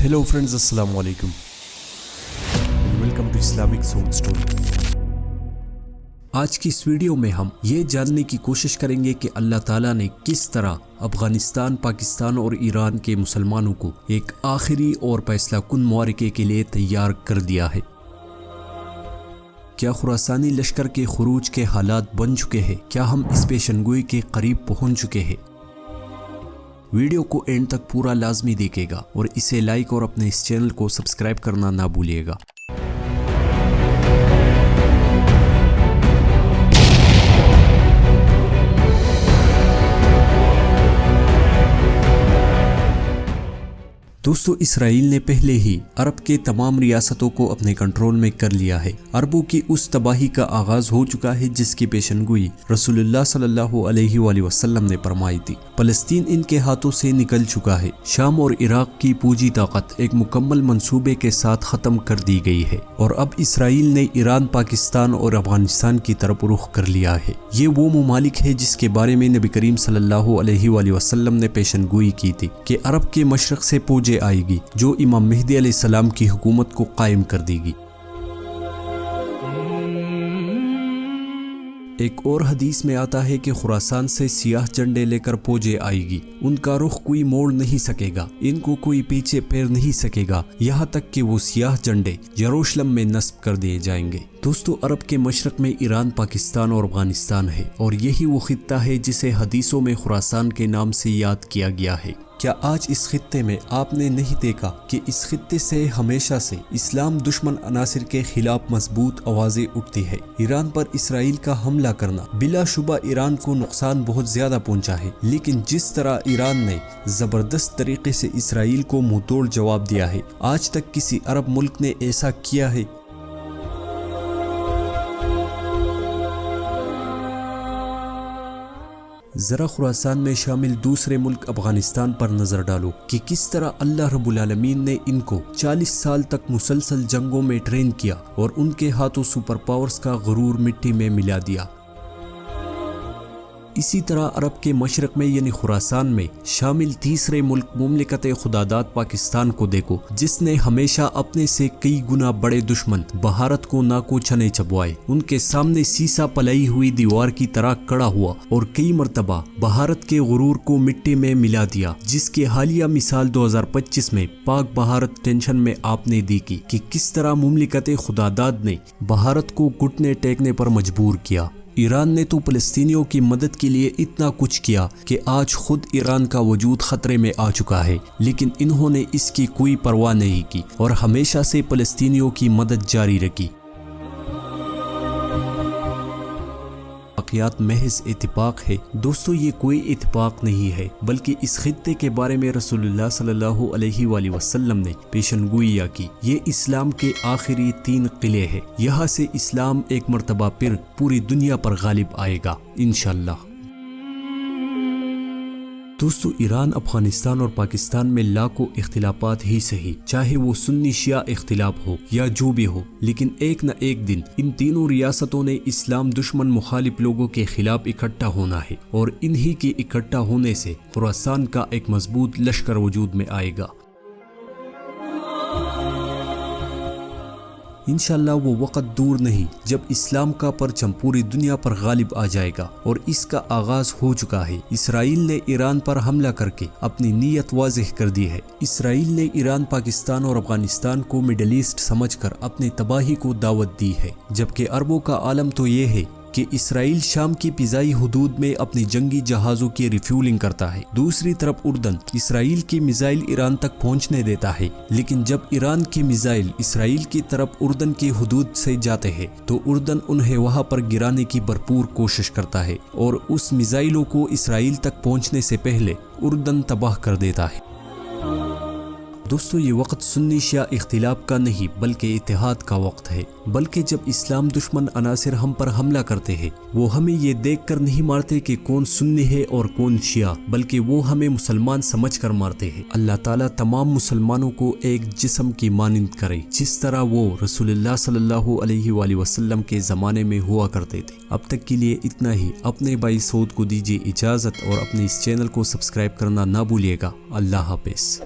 Hello friends, Assalamu alaikum and welcome to Islamic Sound Story. آج کی اس video میں ہم یہ جاننے کی کوشش کریں گے کہ اللہ تعالیٰ نے کس طرح افغانستان، پاکستان اور ایران کے مسلمانوں کو ایک آخری اور فیصلہ کن معرکے کے لیے تیار کر دیا ہے۔ کیا خراسانی لشکر کے خروج کے حالات بن چکے ہیں؟ کیا ہم اس پیشن گوئی کے قریب پہنچ چکے ہیں؟ ویڈیو کو اینڈ تک پورا لازمی دیکھے گا اور اسے لائک اور اپنے اس چینل کو سبسکرائب کرنا نہ بھولیے گا۔ دوستو، اسرائیل نے پہلے ہی عرب کے تمام ریاستوں کو اپنے کنٹرول میں کر لیا ہے۔ عربوں کی اس تباہی کا آغاز ہو چکا ہے جس کی پیشنگوئی رسول اللہ صلی اللہ علیہ وآلہ وسلم نے فرمائی تھی۔ فلسطین ان کے ہاتھوں سے نکل چکا ہے۔ شام اور عراق کی پوجی طاقت ایک مکمل منصوبے کے ساتھ ختم کر دی گئی ہے اور اب اسرائیل نے ایران، پاکستان اور افغانستان کی طرف رخ کر لیا ہے۔ یہ وہ ممالک ہے جس کے بارے میں نبی کریم صلی اللہ علیہ وآلہ وسلم نے پیشنگوئی کی تھی کہ عرب کے مشرق سے فوجیں آئے گی جو امام مہدی علیہ السلام کی حکومت کو قائم کر دے گی۔ ایک اور حدیث میں آتا ہے کہ خراسان سے سیاہ جھنڈے لے کر فوجیں آئے گی، ان کا رخ کوئی موڑ نہیں سکے گا، ان کو کوئی پیچھے پھیر نہیں سکے گا، یہاں تک کہ وہ سیاہ جھنڈے یروشلم میں نصب کر دیے جائیں گے۔ دوستو، عرب کے مشرق میں ایران، پاکستان اور افغانستان ہے اور یہی وہ خطہ ہے جسے حدیثوں میں خراسان کے نام سے یاد کیا گیا ہے۔ کیا آج اس خطے میں آپ نے نہیں دیکھا کہ اس خطے سے ہمیشہ سے اسلام دشمن عناصر کے خلاف مضبوط آوازیں اٹھتی ہے؟ ایران پر اسرائیل کا حملہ کرنا بلا شبہ ایران کو نقصان بہت زیادہ پہنچا ہے، لیکن جس طرح ایران نے زبردست طریقے سے اسرائیل کو منہ توڑ جواب دیا ہے، آج تک کسی عرب ملک نے ایسا کیا ہے؟ ذرا خراسان میں شامل دوسرے ملک افغانستان پر نظر ڈالو کہ کس طرح اللہ رب العالمین نے ان کو 40 سال تک مسلسل جنگوں میں ٹرین کیا اور ان کے ہاتھوں سپر پاورز کا غرور مٹی میں ملا دیا۔ اسی طرح عرب کے مشرق میں یعنی خراسان میں شامل تیسرے ملک مملکت خداداد پاکستان کو دیکھو، جس نے ہمیشہ اپنے سے کئی گنا بڑے دشمن بھارت کو ناکو چھنے چبوائے، ان کے سامنے سیسا پلائی ہوئی دیوار کی طرح کڑا ہوا اور کئی مرتبہ بھارت کے غرور کو مٹی میں ملا دیا، جس کی حالیہ مثال 2025 میں پاک بھارت ٹینشن میں آپ نے دیکھی کہ کس طرح مملکت خداداد نے بھارت کو گھٹنے ٹیکنے پر مجبور کیا۔ ایران نے تو فلسطینیوں کی مدد کے لیے اتنا کچھ کیا کہ آج خود ایران کا وجود خطرے میں آ چکا ہے، لیکن انہوں نے اس کی کوئی پرواہ نہیں کی اور ہمیشہ سے فلسطینیوں کی مدد جاری رکھی۔ واقعات محض اتفاق ہے دوستو، یہ کوئی اتفاق نہیں ہے، بلکہ اس خطے کے بارے میں رسول اللہ صلی اللہ علیہ وآلہ وسلم نے پیشنگوئی کی۔ یہ اسلام کے آخری 3 قلعے ہیں، یہاں سے اسلام ایک مرتبہ پھر پوری دنیا پر غالب آئے گا انشاءاللہ۔ دوستو، ایران، افغانستان اور پاکستان میں لاکھوں اختلافات ہی صحیح، چاہے وہ سنی شیعہ اختلاف ہو یا جو بھی ہو، لیکن ایک نہ ایک دن ان تینوں ریاستوں نے اسلام دشمن مخالف لوگوں کے خلاف اکٹھا ہونا ہے اور انہی کے اکٹھا ہونے سے خراسان کا ایک مضبوط لشکر وجود میں آئے گا۔ انشاءاللہ وہ وقت دور نہیں جب اسلام کا پرچم پوری دنیا پر غالب آ جائے گا اور اس کا آغاز ہو چکا ہے۔ اسرائیل نے ایران پر حملہ کر کے اپنی نیت واضح کر دی ہے۔ اسرائیل نے ایران، پاکستان اور افغانستان کو مڈل ایسٹ سمجھ کر اپنی تباہی کو دعوت دی ہے، جبکہ عربوں کا عالم تو یہ ہے کہ اسرائیل شام کی فضائی حدود میں اپنی جنگی جہازوں کی ریفیولنگ کرتا ہے، دوسری طرف اردن اسرائیل کی میزائل ایران تک پہنچنے دیتا ہے، لیکن جب ایران کی میزائل اسرائیل کی طرف اردن کی حدود سے جاتے ہیں تو اردن انہیں وہاں پر گرانے کی بھرپور کوشش کرتا ہے اور اس میزائلوں کو اسرائیل تک پہنچنے سے پہلے اردن تباہ کر دیتا ہے۔ دوستو، یہ وقت سنی شیعہ اختلاف کا نہیں بلکہ اتحاد کا وقت ہے، بلکہ جب اسلام دشمن عناصر ہم پر حملہ کرتے ہیں وہ ہمیں یہ دیکھ کر نہیں مارتے کہ کون سنی ہے اور کون شیعہ، بلکہ وہ ہمیں مسلمان سمجھ کر مارتے ہیں۔ اللہ تعالیٰ تمام مسلمانوں کو ایک جسم کی مانند کرے جس طرح وہ رسول اللہ صلی اللہ علیہ وآلہ وسلم کے زمانے میں ہوا کرتے تھے۔ اب تک کے لیے اتنا ہی، اپنے بھائی سعود کو دیجیے اجازت اور اپنے اس چینل کو سبسکرائب کرنا نہ بھولیے گا۔ اللہ حافظ۔